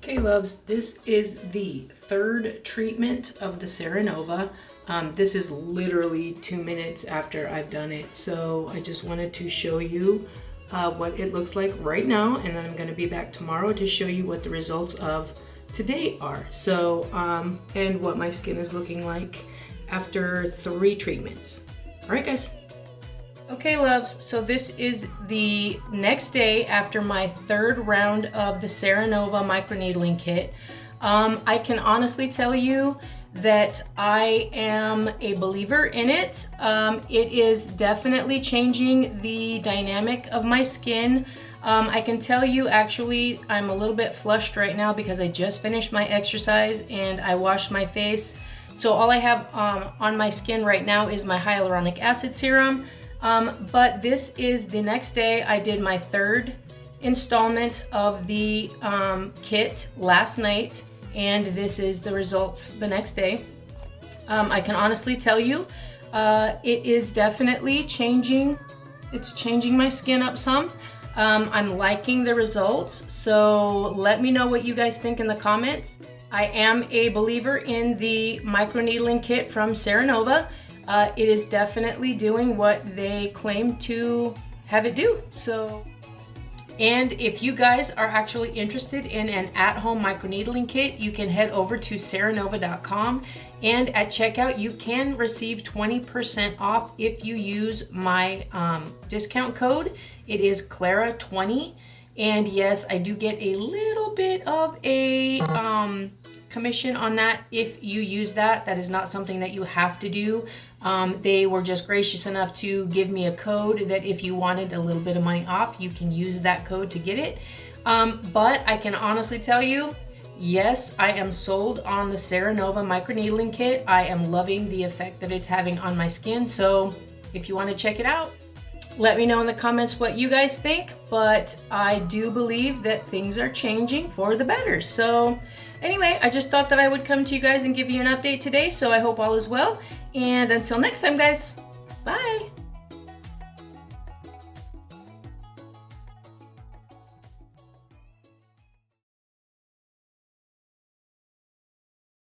Okay, loves, this is the third treatment of the Seranova. This is literally 2 minutes after I've done it. So I just wanted to show you what it looks like right now. And then I'm gonna be back tomorrow to show you what the results of today are. So, and what my skin is looking like after 3 treatments. All right, guys. Okay, loves, so this is the next day after my 3rd round of the Seranova microneedling kit. I can honestly tell you that I am a believer in it. It is definitely changing the dynamic of my skin. I can tell you actually I'm a little bit flushed right now because I just finished my exercise and I washed my face. So all I have on my skin right now is my hyaluronic acid serum. But this is the next day. I did my 3rd installment of the kit last night, and this is the results the next day. I can honestly tell you, it is definitely changing. It's changing my skin up some. I'm liking the results, so let me know what you guys think in the comments. I am a believer in the microneedling kit from Seranova. It is definitely doing what they claim to have it do. So, and if you guys are actually interested in an at-home microneedling kit, you can head over to seranova.com, and at checkout you can receive 20% off if you use my discount code. It is Clara20, and yes, I do get a little bit of a commission on that if you use that. That is not something that you have to do. They were just gracious enough to give me a code that if you wanted a little bit of money off, you can use that code to get it. But I can honestly tell you, yes, I am sold on the Seranova microneedling kit. I am loving the effect that it's having on my skin. So if you want to check it out, let me know in the comments what you guys think. But I do believe that things are changing for the better. So anyway, I just thought that I would come to you guys and give you an update today. So I hope all is well. And until next time, guys, bye.